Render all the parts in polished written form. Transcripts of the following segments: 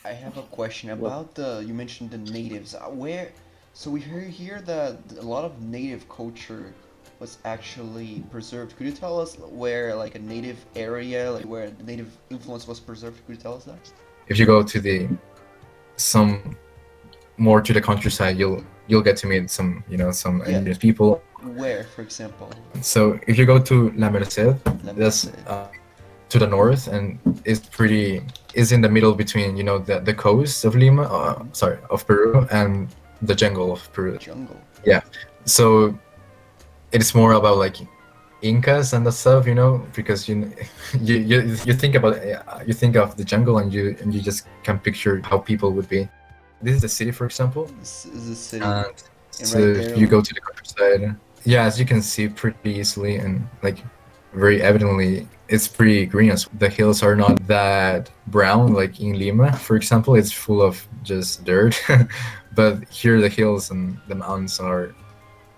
I have a question Well, about you mentioned the natives. So we hear here that a lot of native culture was actually preserved. Could you tell us where, like, a native area, like where the native influence was preserved? Could you tell us that? If you go to the some more to the countryside, you'll get to meet some some Yeah, indigenous people. where, for example? So if you go to La Merced, La that's Merced. to the north, and is in the middle between the coast of Lima, Mm-hmm. sorry, of Peru, and the jungle of Peru. Jungle. Yeah, so it's more about like Incas and that stuff, because you think about you think of the jungle, and you just can picture how people would be. This is the city, for example, This is a city, and and so right if there, you go to the countryside, yeah, as you can see pretty easily and like very evidently, it's pretty green. As the hills are not that brown like in Lima, for example. It's full of just dirt, but here the hills and the mountains are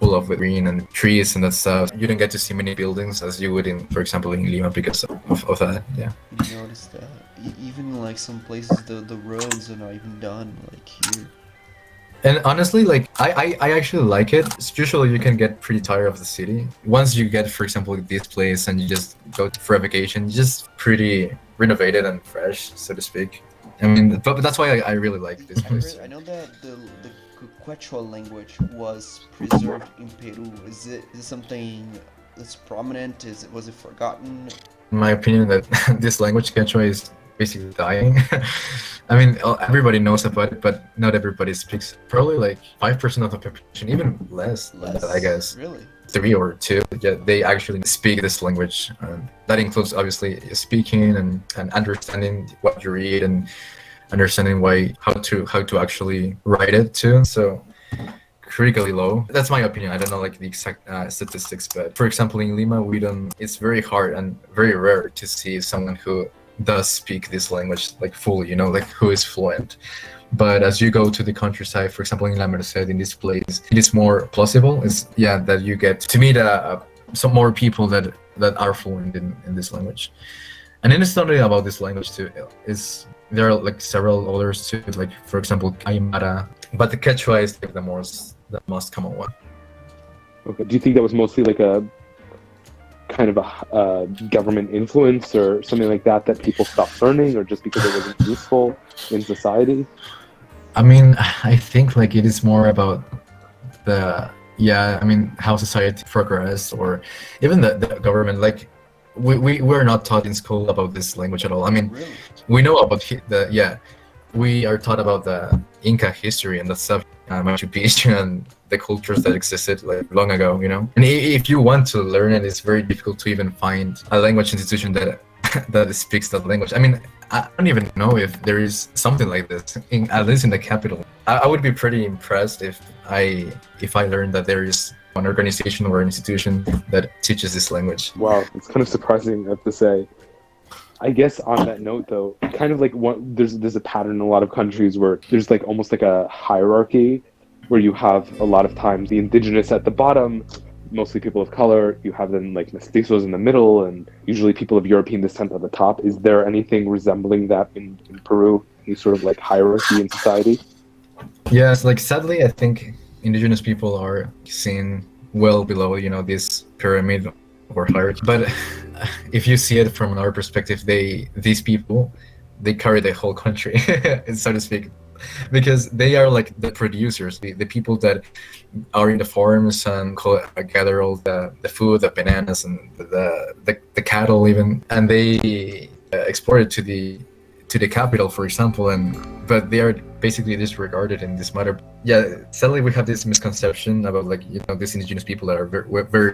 full of green and trees and that stuff. You don't get to see many buildings as you would in, for example, in Lima because of that. Yeah. you notice that even like some places the roads are not even done like here. And honestly, like I actually like it. Usually, you can get pretty tired of the city once you get, for example, this place and you just go for a vacation. It's just pretty renovated and fresh, so to speak. I mean, but that's why I really like this place. I know that the Quechua language was preserved in Peru. Is it something that's prominent? Was it forgotten? In my opinion, that this language Quechua is basically dying. I mean, everybody knows about it, but not everybody speaks. Probably like 5% of the population, even less than that, I Less, guess. really. 3 or 2, yeah, they actually speak this language. That includes obviously speaking and understanding what you read and understanding how to actually write it too. So critically low. That's my opinion. I don't know like the exact statistics, but for example, in Lima, we don't. It's very hard and very rare to see someone who does speak this language like fully. Like who is fluent. But as you go to the countryside, for example, in La Merced, in this place, it is more plausible. It's yeah that you get to meet some more people that are fluent in this language. And then it's not only about this language too. Is there are like several others too, like for example, Aymara. But the Quechua is like the most common one. okay. Do you think that was mostly like a kind of a government influence or something like that people stopped learning, or just because it wasn't useful in society? I mean, I think like it is more about the yeah. I mean, how society progressed, or even the government. Like we were not taught in school about this language at all. I mean, Really? we know about the yeah. We are taught about the Inca history and the stuff, Machu Picchu, and the cultures that existed like long ago. And if you want to learn it, it's very difficult to even find a language institution that that speaks that language. I mean, I don't even know if there is something like this, at least in the capital. I would be pretty impressed if I learned that there is an organization or an institution that teaches this language. Wow, it's kind of surprising, I have to say. I guess on that note, though, kind of like there's a pattern in a lot of countries where there's like almost like a hierarchy where you have a lot of times the indigenous at the bottom, mostly people of color. You have then like mestizos in the middle, and usually people of European descent at the top. Is there anything resembling that in Peru? Any sort of like hierarchy in society? Yes, like sadly, I think indigenous people are seen well below, this pyramid or hierarchy. But if you see it from our perspective, these people, they carry the whole country, so to speak, because they are like the producers, the people that are in the farms and gather all the food, the bananas, and the cattle even, and they export it to the capital, for example, but they are basically disregarded in this matter. Yeah, sadly, we have this misconception about like these indigenous people that are very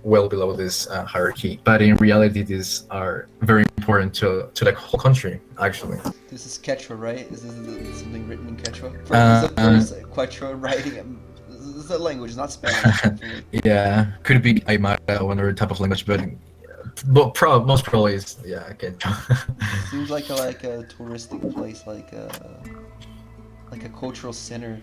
well below this hierarchy, but in reality, these are very important to the whole country, actually. This is Quechua, right? Is this something written in Quechua? This is the Uh, first Quechua writing. This is a language, not Spanish, hopefully. yeah, could be Aymara or another type of language, but most probably is yeah. Okay. Seems like a touristic place, like a cultural center.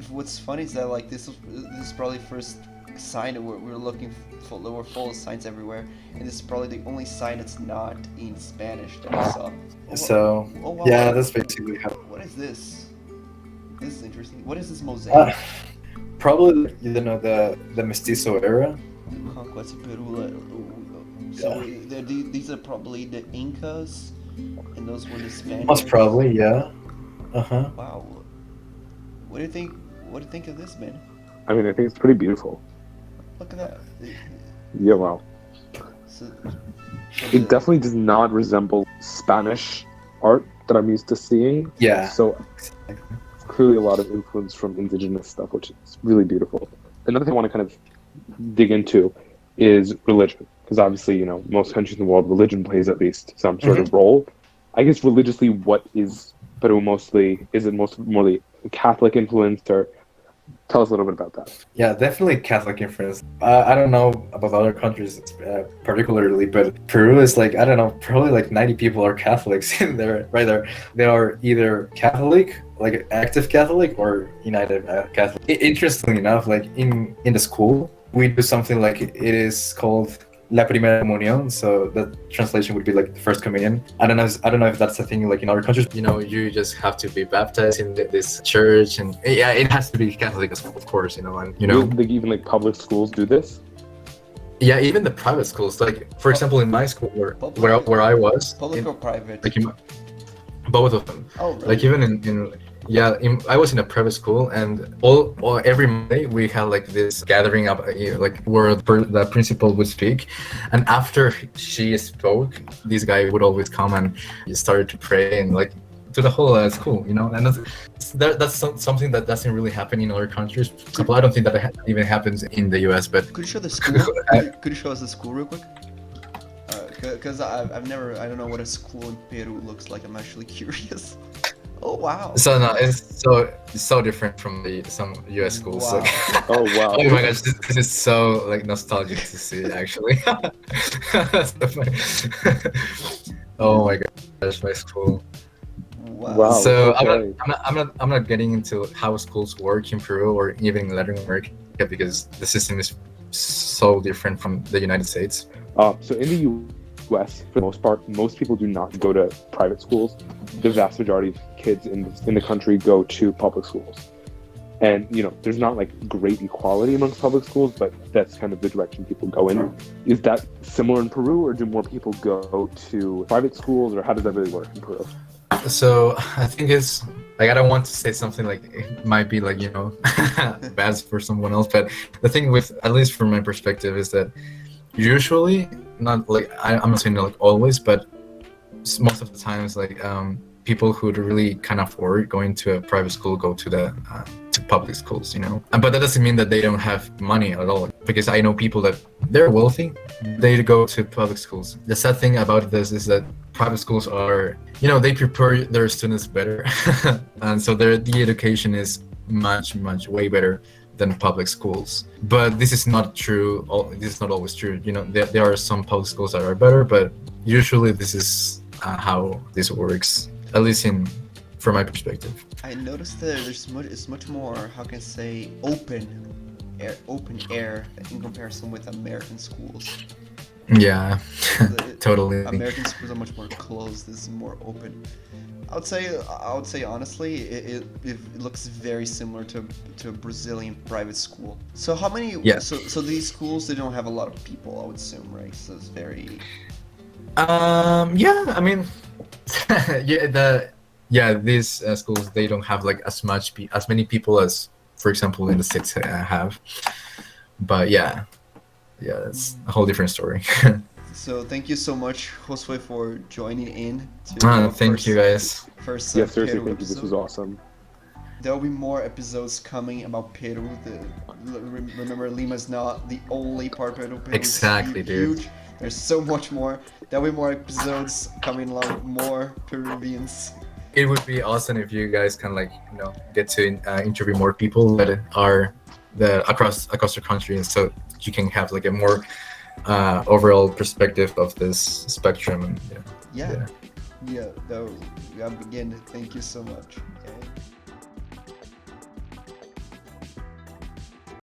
What's funny is that like this is probably first sign that we're looking for. We're full of signs everywhere, and this is probably the only sign that's not in Spanish that I saw. Oh, So oh wow! yeah, that's basically how. What is this? This is interesting. What is this mosaic? Probably you know the mestizo era. Conquest of Peru. So these are probably the Incas, and those were the Spaniards. Most probably, yeah. Wow. What do you think? What do you think of this, man? I mean, I think it's pretty beautiful. Look at that. Yeah, wow. So It definitely does not resemble Spanish art that I'm used to seeing. Yeah. So clearly a lot of influence from indigenous stuff, which is really beautiful. Another thing I want to kind of dig into is religion, because obviously, you know, most countries in the world, religion plays at least some sort of role. I guess religiously, what is Peru mostly? Is it more Catholic influenced, or tell us a little bit about that? Yeah, definitely Catholic influence. I don't know about other countries particularly, but Peru is like, I don't know, probably like 90 people are Catholics in there, right there. They are either Catholic, like active Catholic, or United Catholic. Interestingly enough, like in the school, we do something like it is called La Primera Comunión, so the translation would be like the first communion. I don't know if that's a thing like in other countries. You know, you just have to be baptized in this church, and yeah, it has to be Catholic, of course. You know, and you know, even like public schools do this. Yeah, even the private schools. Like for example, in my school where I was, public or private? like both of them. Oh, really? Like even I was in a private school, and every Monday we had like this gathering up, like where the principal would speak, and after she spoke, this guy would always come and he started to pray and like to the whole school, you know, and that's something that doesn't really happen in other countries. For example, I don't think that even happens in the U.S. But could you show the school? Could you show us the school real quick? Because I don't know what a school in Peru looks like. I'm actually curious. Oh wow! So no, it's so different from some U.S. schools. Wow. Like, Oh wow! Oh my gosh, this is so like nostalgic to see actually. That's so funny. Oh my gosh, my school. Wow. So okay. I'm not getting into how schools work in Peru or even in Latin America, because the system is so different from the United States. So in the U.S., for the most part, most people do not go to private schools. The vast majority of kids in the country go to public schools. And, you know, there's not like great equality amongst public schools, but that's kind of the direction people go in. Is that similar in Peru, or do more people go to private schools, or how does that really work in Peru? So I think it's like, I don't want to say something like it might be like, you know, bad for someone else, but the thing with, at least from my perspective, is that usually, not like I'm not saying like always, but most of the times, like people who really can't afford going to a private school go to the to public schools, you know. But that doesn't mean that they don't have money at all, because I know people that they're wealthy, they go to public schools. The sad thing about this is that private schools are, you know, they prepare their students better, and so the education is much way better than public schools. But this is not true. This is not always true. You know, there are some public schools that are better, but usually this is how this works, at least from my perspective. I noticed that it's much more, how can I say, open air in comparison with American schools. Yeah, totally. American schools are much more closed. This is more open. I would say honestly, it looks very similar to a Brazilian private school. So how many? Yeah. So these schools, they don't have a lot of people, I would assume, right? So it's very. Yeah. I mean, these schools, they don't have like as many people as, for example, in the States have. But yeah, that's a whole different story. So thank you so much, Josue, for joining in. Thank you guys. First Yeah, seriously, Peru thank you. This episode. was awesome. There will be more episodes coming about Peru. Remember, Lima is not the only part of Peru. Exactly, dude. Huge. There's so much more. There will be more episodes coming along, more Peruvians. It would be awesome if you guys can, like, you know, get to interview more people that are across the country, and so you can have like a more overall perspective of this spectrum. And, Yeah. Again, thank you so much.